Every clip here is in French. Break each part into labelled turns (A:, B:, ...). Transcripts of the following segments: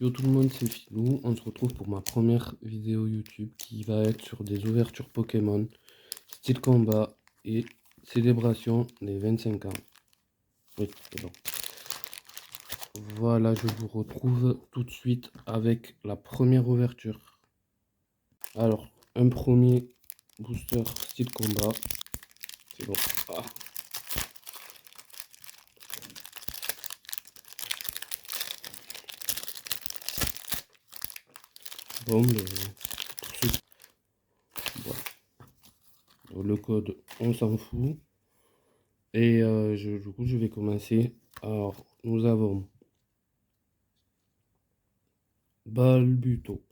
A: Yo tout le monde, c'est Filou. On se retrouve pour ma première vidéo YouTube qui va être sur des ouvertures Pokémon, style combat et célébration des 25 ans. Oui, c'est bon. Voilà, je vous retrouve tout de suite avec la première ouverture. Alors, un premier booster style combat. C'est bon. Ah. Bon, mais, voilà. Le code, on s'en fout. Et du coup, je vais commencer. Alors, nous avons Balbuto,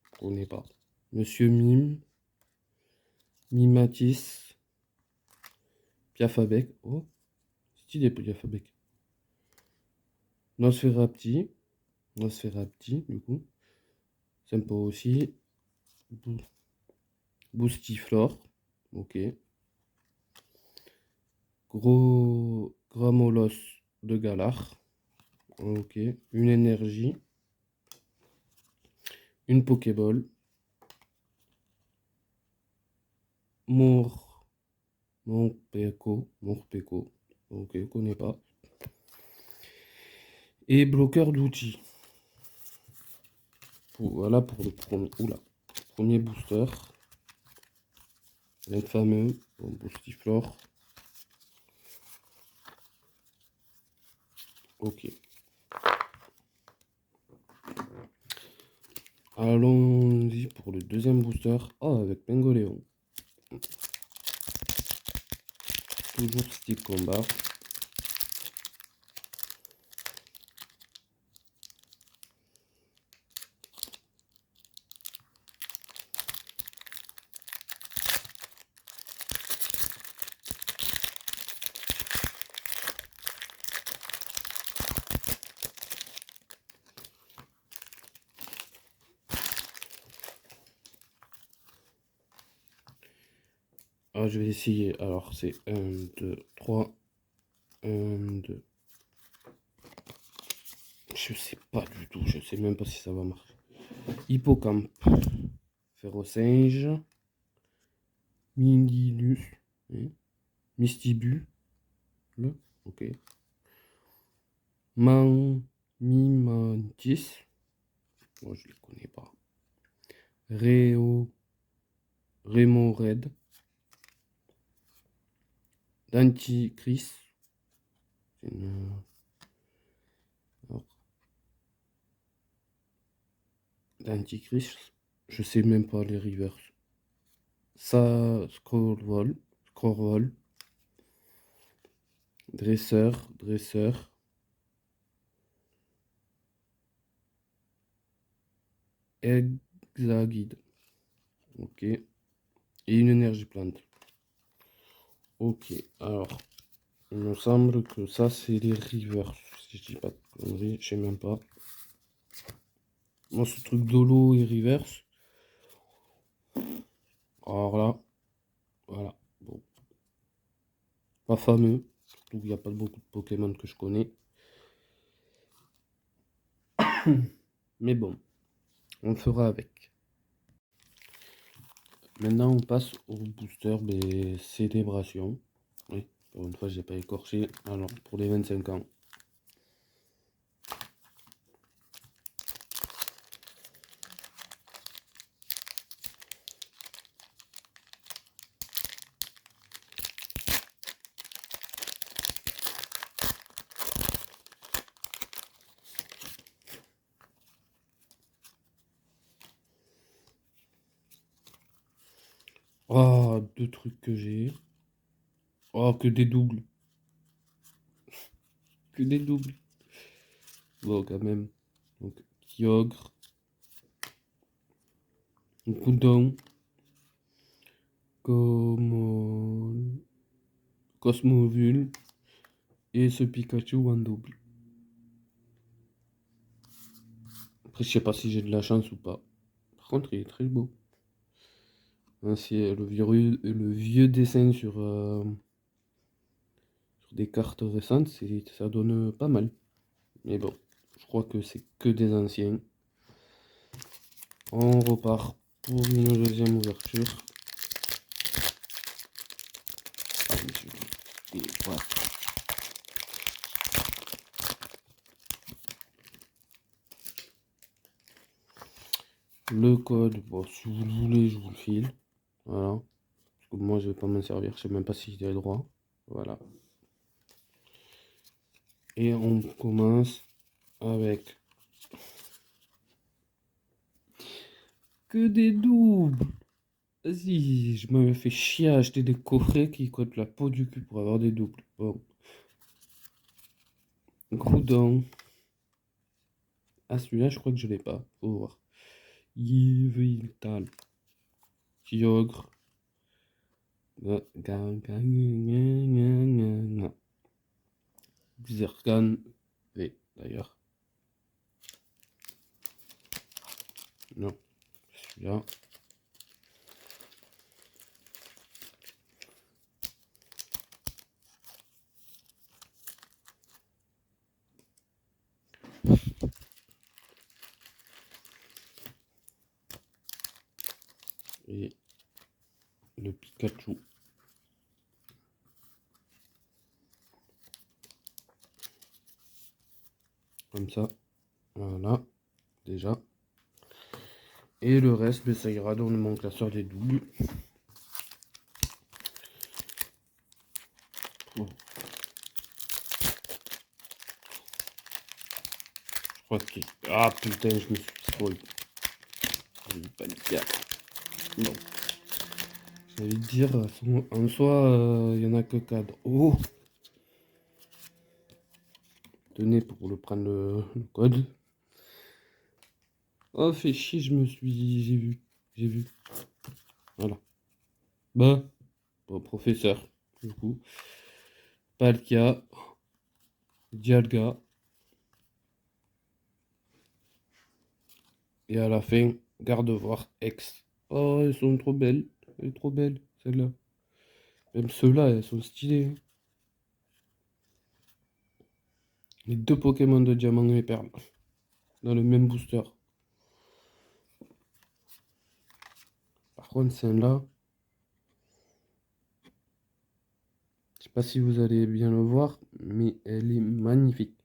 A: je connais pas. Monsieur Mime, Mimatis, Piafabec. Oh, stylé Piafabec. Nosferapti, Nosferapti, du coup. Sympa aussi. Boostiflore, ok. Gros Gramolos de Galar, ok. Une énergie. Une Pokéball. Morpeko, ok, je connais pas. Et bloqueur d'outils. Voilà pour le premier booster. Le fameux Boostiflore. Ok. Allons-y pour le deuxième booster. Oh, avec Pingoléon. Toujours style combat. Ah, je vais essayer. Alors, c'est 1, 2, 3. 1, 2. Je sais pas du tout. Je sais même pas si ça va marcher. Hippocampe. Ferrosinge. Mingilus. Hein, Mistibu. Là, ok. Mimantis. Moi, je les connais pas. Rémored. Danticris. C'est une... alors, Danticris, je sais même pas les rivers. Ça, Scrollwall. Dresseur. Hexaguide. Ok. Et une énergie plante. Ok, alors, il me semble que ça, c'est les rivers. Si je dis pas de conneries, je sais même pas. Moi, ce truc d'holo et reverse. Alors là, voilà. Bon. Pas fameux. Surtout qu'il n'y a pas beaucoup de Pokémon que je connais. Mais bon, on fera avec. Maintenant, on passe au booster des célébrations. Oui, pour une fois, j'ai pas écorché. Alors, pour les 25 ans. Oh, deux trucs que j'ai. Oh, que des doubles. Que des doubles. Bon, quand même. Donc, Kyogre. Goudon. Comme Cosmovule. Et ce Pikachu en double. Après, je sais pas si j'ai de la chance ou pas. Par contre, il est très beau. Hein, c'est le vieux dessin sur des cartes récentes, ça donne pas mal. Mais bon. Je crois que c'est que des anciens. On repart pour une deuxième ouverture. Ah, mais voilà. Le code, bon, si vous le voulez, je vous le file. Voilà. Parce que moi, je vais pas m'en servir. Je sais même pas si j'ai le droit. Voilà. Et on commence avec que des doubles. Vas-y, je m'avais fait chier à acheter des coffrets qui coûtent la peau du cul pour avoir des doubles. Bon. Groudon. Ah, celui-là, je crois que je l'ai pas. Faut voir. Yveltal. Kyogre. Zergan V, d'ailleurs. Non, celui-là. Et le Pikachu. Comme ça. Voilà. Déjà. Et le reste, ça ira dans mon classeur des doubles. Bon. Je crois que... Ah putain, je me suis spoil. Je vais pas le dire. Non. J'allais dire, en soi, il y en a que 4. Oh! Tenez pour le prendre le code. Oh, fait chier, je me suis... J'ai vu. Voilà. Bah, bon, professeur, du coup. Palkia. Dialga. Et à la fin, Gardevoir X. Oh, elles sont trop belles. Elle est trop belle, celle-là. Même ceux-là, elles sont stylées. Les deux Pokémon de Diamant et Perle. Dans le même booster. Par contre, celle-là, je sais pas si vous allez bien le voir, mais elle est magnifique.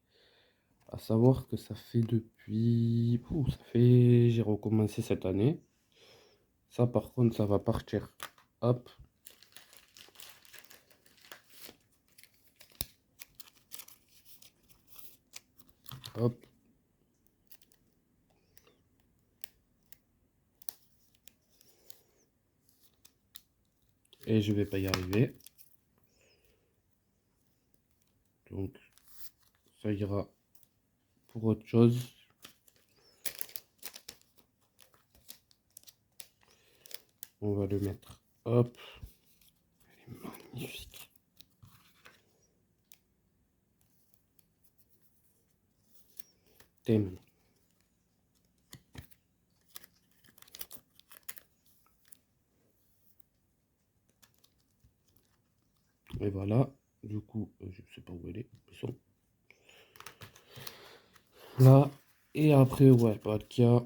A: À savoir que ça fait depuis... Ouh, ça fait... J'ai recommencé cette année. Ça, par contre, ça va partir. Hop. Hop. Et je vais pas y arriver. Donc, ça ira pour autre chose. On va le mettre. Hop. Elle est magnifique. Thème. Et voilà. Du coup, je sais pas où elle est. Ils sont là. Et après, ouais, Palkia,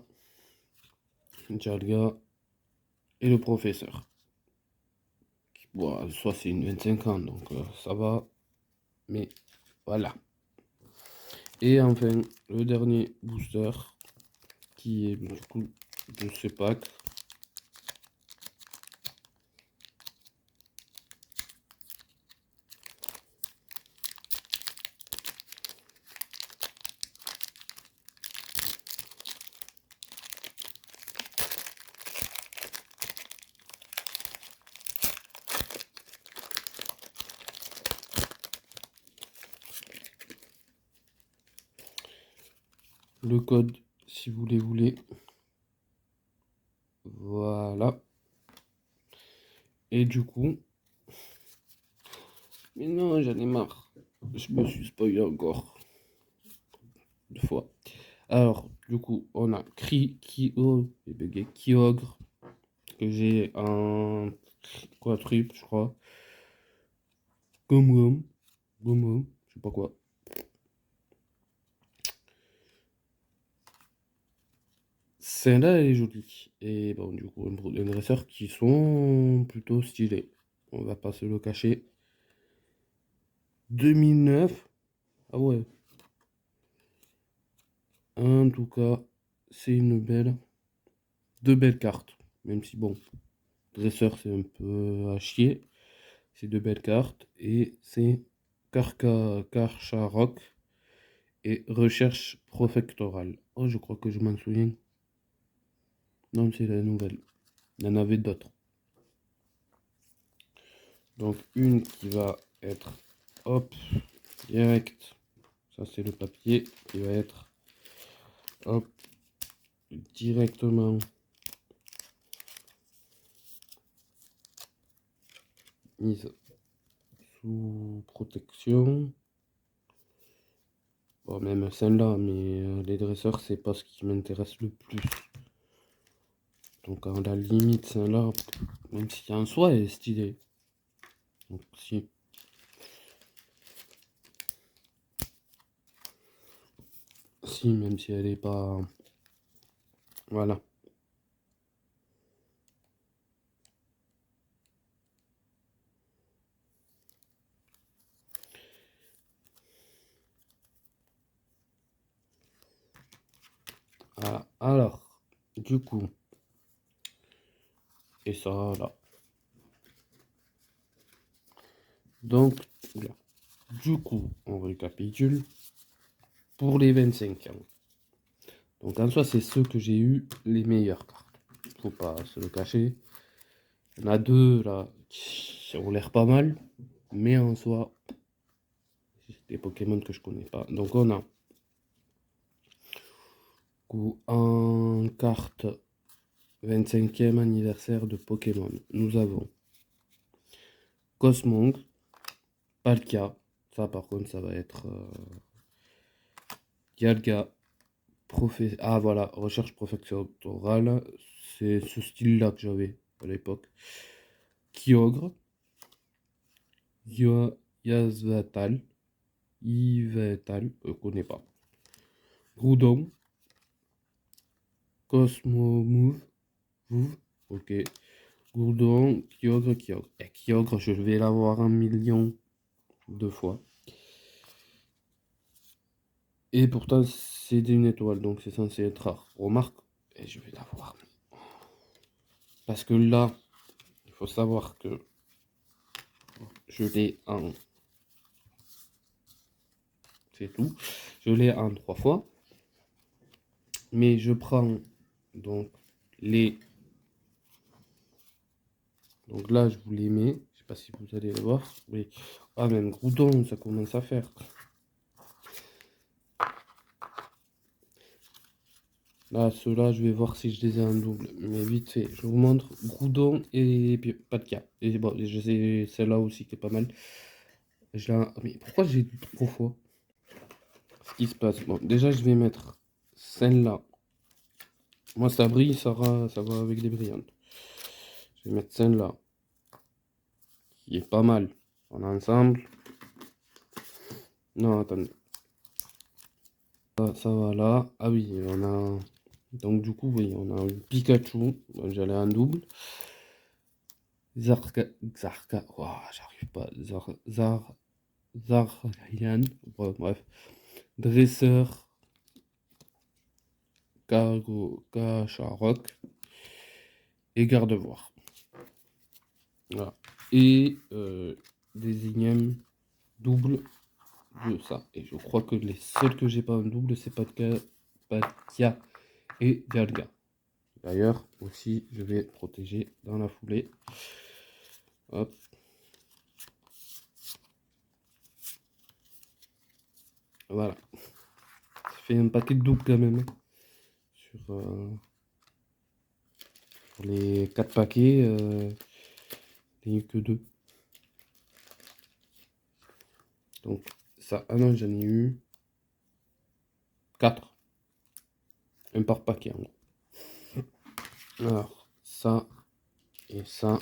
A: Dialga et le professeur. Bon, soit c'est une 25 ans, donc ça va. Mais voilà. Et enfin, le dernier booster qui est du coup de ce pack. Le code, si vous les voulez. Voilà. Et du coup... Mais non, j'en ai marre. Je me suis spoilé encore. 2 fois. Alors, du coup, on a Kyogre, que j'ai en quadruple, je crois. Gum Gum, je sais pas quoi. celle-là, elle est jolie. Et bon, du coup, un dresseur qui sont plutôt stylés. On va pas se le cacher. 2009. Ah ouais. En tout cas, c'est une belle. Deux belles cartes. Même si, bon, dresseur, c'est un peu à chier. C'est deux belles cartes. Et c'est Karcharok et Recherche Profectorale. Oh, je crois que je m'en souviens. Non, c'est la nouvelle. Il y en avait d'autres. Donc, une qui va être, hop, direct. Ça, c'est le papier qui va être, hop, directement mise sous protection. Bon, même celle-là, mais les dresseurs, c'est pas ce qui m'intéresse le plus. Donc, à la limite, celle-là, même si en soi, elle est stylée. Donc, si. Si, même si elle est pas. Voilà. Voilà. Alors, du coup, et ça, là. Donc, là. Du coup, on récapitule pour les 25 ans. Donc, en soi, c'est ceux que j'ai eu les meilleures cartes. Faut pas se le cacher. Il y en a deux, là, qui ont l'air pas mal. Mais en soi, c'est des Pokémon que je connais pas. Donc, on a en carte 25e anniversaire de Pokémon. Nous avons Cosmong, Palkia. Ça, par contre, ça va être Dialga. Ah voilà, recherche professorale, c'est ce style-là que j'avais à l'époque. Kyogre, Yasvatal, Yveltal, connais pas. Groudon, Cosmomove, ok. Groudon, Kyogre. Et Kyogre, je vais l'avoir 1 million de fois. Et pourtant, c'est une étoile, donc c'est censé être rare. Remarque, et je vais l'avoir. Parce que là, il faut savoir que je l'ai en... C'est tout. Je l'ai en 3 fois. Mais je prends donc les... Donc là, je vous les mets. Je sais pas si vous allez le voir. Oui. Ah, même Groudon, ça commence à faire. Là, ceux-là, je vais voir si je les ai en double. Mais vite fait, je vous montre Groudon et puis pas de cas. Et bon, je sais celle-là aussi qui est pas mal. Mais pourquoi j'ai 3 fois? Ce qui se passe. Bon, déjà, je vais mettre celle-là. Moi, ça brille, ça va avec des brillantes. Je vais mettre celle-là, qui est pas mal en ensemble. Non, attendez. Ça va là. Ah oui, on a... Donc du coup, oui, on a un Pikachu. Bon, j'allais en double. Zarka... Oh, j'arrive pas. Zaryan. Bref. Dresseur. Kacharok. Et Gardevoir. Voilà. Et des énièmes double de ça. Et je crois que les seuls que j'ai pas en double, c'est Patkia et Dialga. D'ailleurs, aussi, je vais protéger dans la foulée. Hop. Voilà. Ça fait un paquet de doubles quand même. Sur les 4 paquets, il n'y a eu que 2. Donc, ça, ah non, j'en ai eu 4. Un par paquet en gros. Alors, ça et ça.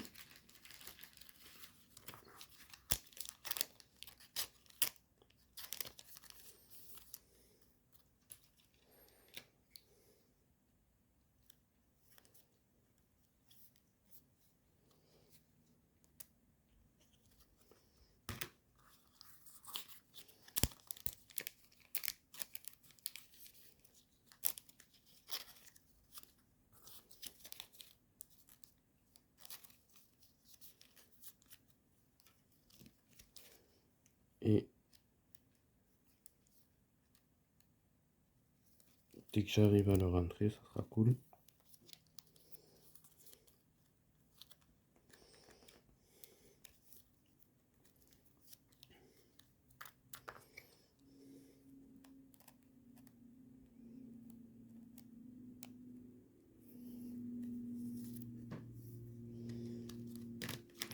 A: Dès que j'arrive à le rentrer, ça sera cool.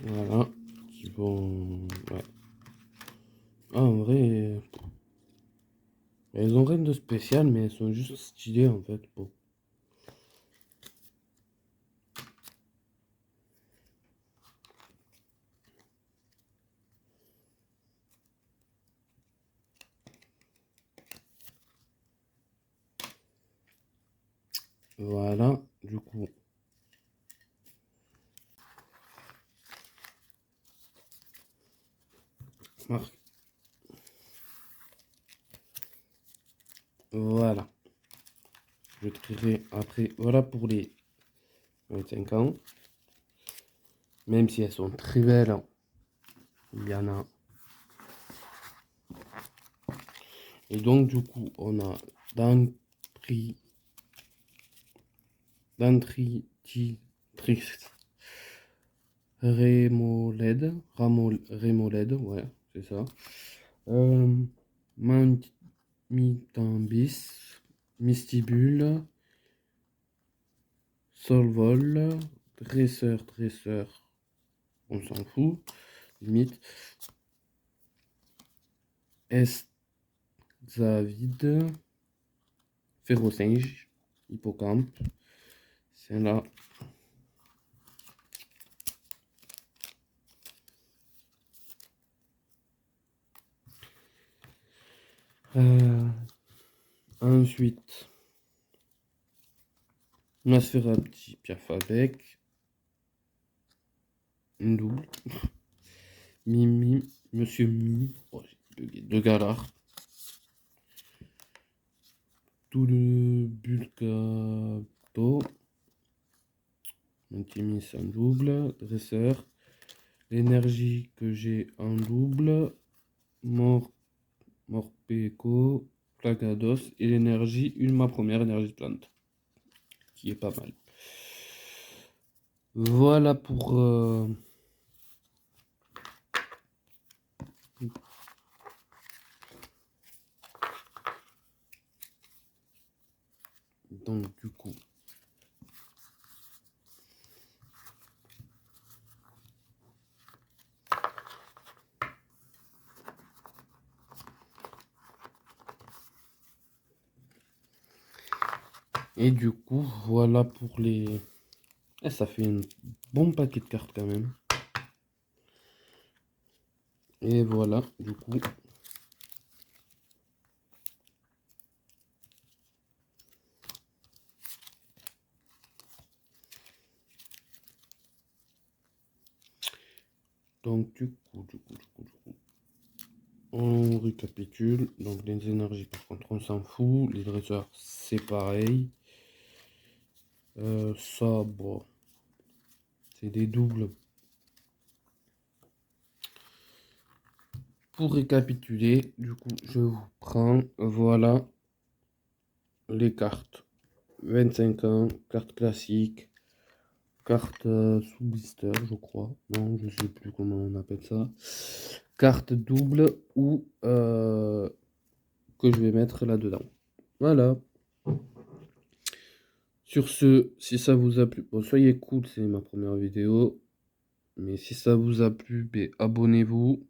A: Voilà. Qui vont... Ouais. Ah, en vrai... Elles ont rien de spécial, mais elles sont juste stylées, en fait. Bon. Voilà. Du coup... Marque. Voilà. Je trierai après. Voilà pour les 25 ans. Même si elles sont très belles, hein. Il y en a. Et donc, du coup, on a Dentriticris Rémolède, ouais, c'est ça. Mantitambis, Mystibule, Solvol, Dresseur, on s'en fout, limite. Zavide, Férocinge, Hippocampe, c'est là. Ensuite, Nosferatu Piafabec, une double. Mimi, Monsieur Mi, oh, j'ai bugué, de Galard. Tout le Bulgato, Intimis en double, Dresseur. L'énergie que j'ai en double, Morpeko, Plagados. Et l'énergie, ma première énergie de plante, qui est pas mal. Voilà pour... Donc du coup... Et du coup, voilà pour les... Eh, ça fait un bon paquet de cartes quand même. Et voilà, du coup... Donc du coup, on récapitule. Donc les énergies, par contre, on s'en fout. Les dresseurs, c'est pareil. Ça, bon, c'est des doubles. Pour récapituler, du coup, je vous prends, voilà, les cartes. 25 ans, carte classique, carte sous blister, je crois. Non, je sais plus comment on appelle ça. Carte double ou que je vais mettre là-dedans. Voilà. Sur ce, si ça vous a plu, bon, soyez cool, c'est ma première vidéo. Mais si ça vous a plu, ben, abonnez-vous.